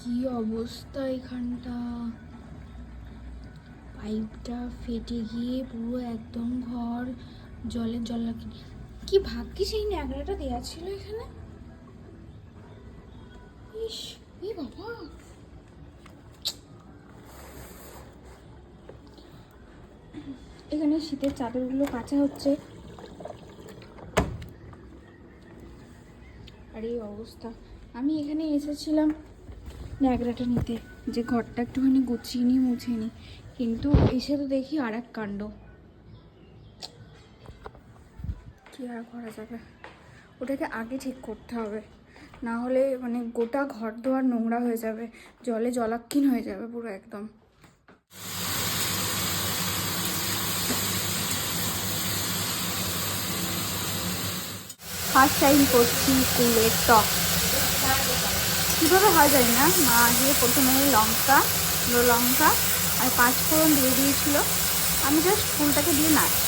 কি অবস্থা এখানটা, পাইপটা ফেটে গিয়ে পুরো একদম ঘর জলের জল লাগে। কি ভাগ্যিস এই ন্যাকড়াটা দেওয়া ছিল এখানে। ইস, এ বাবা, এখানে শীতের চাদরগুলো কাচা হচ্ছে আর এই অবস্থা। আমি এখানে এসেছিলাম ন্যাকড়াটা নিতে, যে ঘরটা একটুখানি গুছিয়ে নিই মুছে নিই, কিন্তু এসে তো দেখি আর এক কাণ্ড। কি আর করা যাবে, ওটাকে আগে ঠিক করতে হবে, না হলে মানে গোটা ঘর দোয়ার নোংরা হয়ে যাবে, জলে জলাক্ষীণ হয়ে যাবে পুরো একদম। ফার্স্ট টাইম করছি ফুলের টক, কীভাবে হয় জানি না। মা দিয়ে প্রথমে লঙ্কা, লঙ্কা আর 5 ফোড়ন দিয়ে দিয়েছিল, আমি জাস্ট ফুলটাকে দিয়ে নাড়ছি।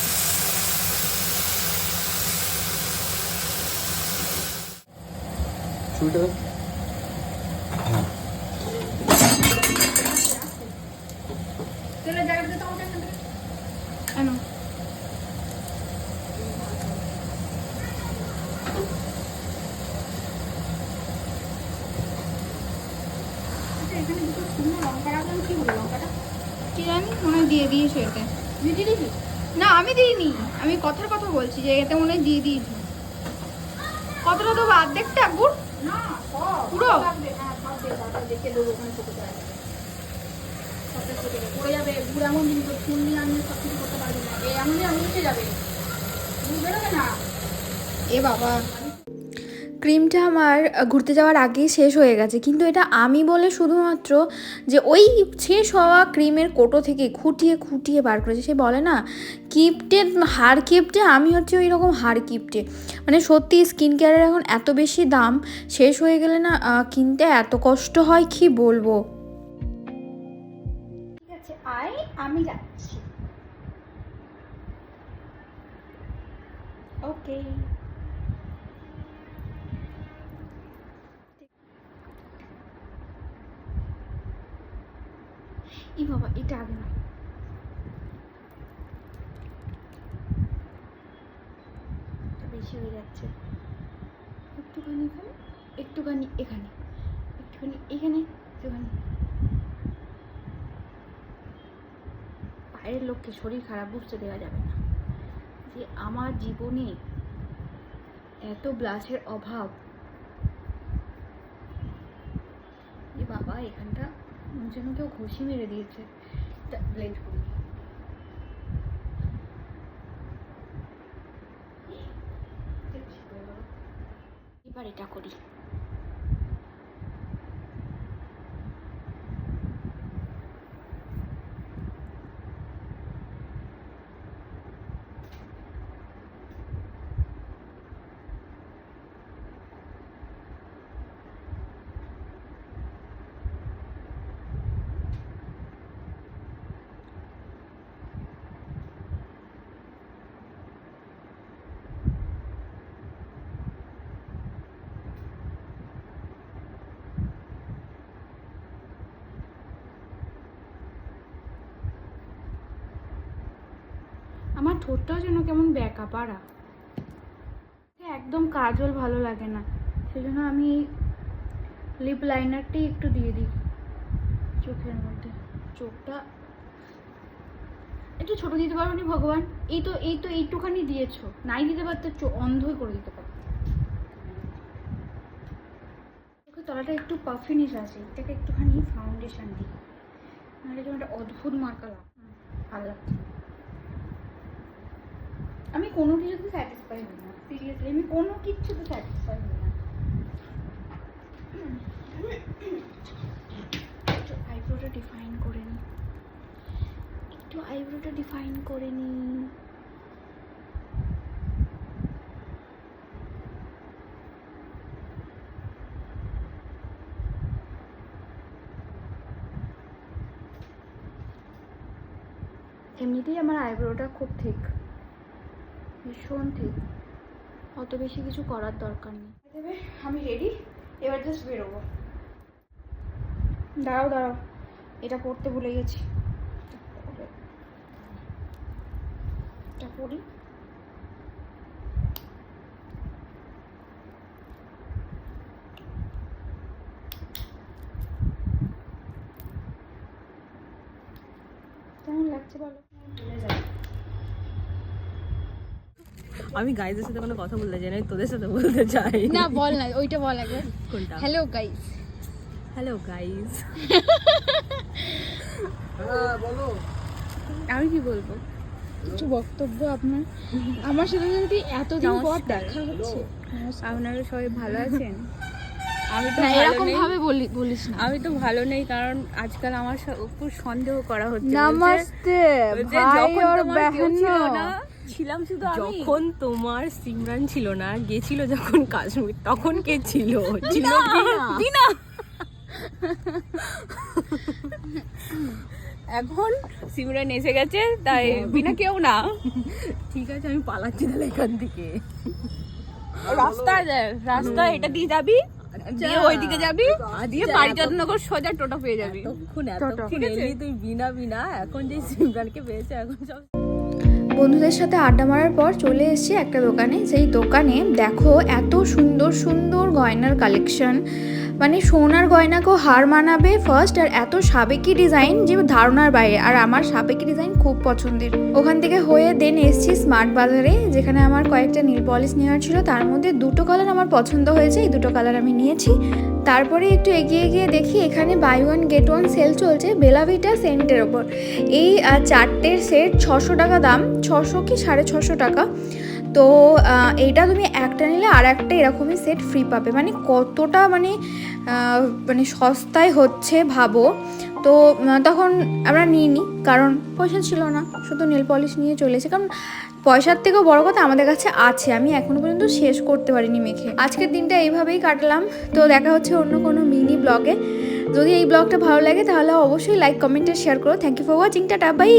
এখানে দুটো শুকনো লঙ্কা রাখলাম, কি হলো লঙ্কাটা? কি জানি, মনে হয় দিয়ে দিয়েছো এতে। দিয়ে দিয়েছি? না আমি দিইনি, আমি কথার কথা বলছি যে এতে মনে হয় দিয়ে দিয়েছি। কতটা দেবো, অর্ধেকটা গুড়? না পুরো দেখে দেবো, ওখানে ছোটো পড়ে যাবে। গুড় এমন জিনিস, চুন নিয়ে আমি সব কিছু করতে পারবি না, এমনই আমি উঠে যাবে, বুঝবে না। এ বাবা, ক্রিমটা আমার ঘুরতে যাওয়ার আগেই শেষ হয়ে গেছে, কিন্তু এটা আমি বলে শুধুমাত্র যে ওই শেষ হওয়া ক্রিমের কোটো থেকে খুঁটিয়ে খুঁটিয়ে বার করেছে। সে বলে না কিপটে, হাড় কিপটে, আমি হচ্ছে ওই রকম হাড় কিপটে। মানে সত্যি স্কিন কেয়ারের এখন এত বেশি দাম, শেষ হয়ে গেলে না কিনতে এত কষ্ট হয়, কি বলবো। ঠিক আছে, আয় আমি যাচ্ছি। ওকে, ই বাবা, এটা আগে না, বেশি হয়ে যাচ্ছে। একটুখানি এখানে, একটুখানি এখানে, একটুখানি এখানে, একটুখানি। বাইরের লোককে শরীর খারাপ বুঝতে দেওয়া যাবে না যে আমার জীবনে এত ব্লাশের অভাব। যে বাবা, এখানটা যেন কেউ ঘষি মেরে দিয়েছে। ব্লেন্ড করি, এবার এটা করি। আমার ঠোঁটটাও যেন কেমন ব্যাকা পাড়া, একদম কাজল ভালো লাগে না, সেজন্য আমি লিপ লাইনারটাই একটু দিয়ে দিই চোখের মধ্যে। চোখটা একটু ছোট দিতে পারো নি ভগবান, এই তো এইটুখানি দিয়েছো, নাই দিতে পারতে অন্ধই করে দিতে পারো। চোখের তলাটা একটু পাফিনিশ আছে, এটাকে একটুখানি ফাউন্ডেশন দিই, নাহলে যেন একটা অদ্ভুত মার্কা লাগে, ভালো লাগছে। আমি কোনো কিছুতে স্যাটিসফাই হই না, সিরিয়াসলি আমি কোনো কিছুতে স্যাটিসফাই হই না। একটু আইব্রোটা ডিফাইন করে নিই, একটু আইব্রোটা ডিফাইন করে নিই। এমনিতেই আমার আইব্রোটা খুব ঠিক, ভীষণ ঠিক, অত বেশি কিছু করার দরকার নেই। আমি রেডি, এবার জাস্ট বেরোবো। দাঁড়াও দাঁড়াও, এটা পড়তে ভুলে গেছি, এটা পড়ি। কেমন লাগছে বলো? আমি গাইজের সাথে কোনো কথা বলতে চাই না, আমি তোদের সাথে বলতে চাই। না বল না, ওইটা বল আগে। কোনটা? Hello guys. Hello guys. বলো। আমি কি বলবো, কিছু বক্তব্য আপনার? আমার সাথে যদি এতদিন পর দেখা হচ্ছে। আপনারা সবাই ভালো আছেন? আমি তো না, ভালো এরকম নেই। ভাবে বলিস না। আমি তো ভালো নেই, কারণ আজকাল আমার উপর সন্দেহ করা হচ্ছে। নমস্তে ভাই और बहनों। ছিলাম শুধু আমি। যখন তোমার সিমরান ছিল না, গেছিল যখন কাশ্মীর, তখন কে ছিল? ছিল বিনা। এখন সিমরান এসে গেছে, তাই বিনা কেউ না। ঠিক আছে, আমি পালাচ্ছি তাহলে এখান থেকে। রাস্তা এটা দিয়ে যাবি, দিয়ে ওইদিকে যাবি, দিয়ে বাড়িচন্দ্রনগর সোজা টোটো পেয়ে যাবি। এতক্ষণ এলি তুই বিনা, এখন যে সিমরানকে পেয়েছে, এখন সব। বন্ধুদের সাথে আড্ডা মারার পর চলে এসেছি একটা দোকানে। যেই দোকানে দেখো এত সুন্দর সুন্দর গয়নার কালেকশন, মানে সোনার গয়নাকেও হার মানাবে ফার্স্ট, আর এত সাবেকি ডিজাইন যে ধারণার বাইরে। আর আমার সাবেকি ডিজাইন খুব পছন্দের। ওখান থেকে হয়ে দেন এসেছি স্মার্ট বাজারে, যেখানে আমার কয়েকটা নীল পলিশ নেওয়ার ছিল। তার মধ্যে দুটো কালার আমার পছন্দ হয়েছে, এই দুটো কালার আমি নিয়েছি। তারপরে একটু এগিয়ে গিয়ে দেখি এখানে buy one get one sale চলছে বেলাভিটা সেন্টের ওপর। এই 4টের সেট 600 টাকা দাম, 600 কি 650 টাকা। তো এইটা তুমি একটা নিলে আর একটা এরকমই সেট ফ্রি পাবে, মানে কতটা মানে সস্তায় হচ্ছে ভাবো। তো তখন আমরা নিইনি, কারণ পয়সা ছিল না, শুধু নেল পলিশ নিয়ে চলেছে। কারণ পয়সার থেকেও বড় কথা আমাদের কাছে আছে, আমি এখনো পর্যন্ত শেষ করতে পারিনি মেখে। আজকের দিনটা এইভাবেই কাটলাম। তো দেখা হচ্ছে অন্য কোনো মিনি ব্লগে। যদি এই ব্লগটা ভালো লাগে তাহলে অবশ্যই লাইক কমেন্ট আর শেয়ার করো। Thank you for watching, tata by.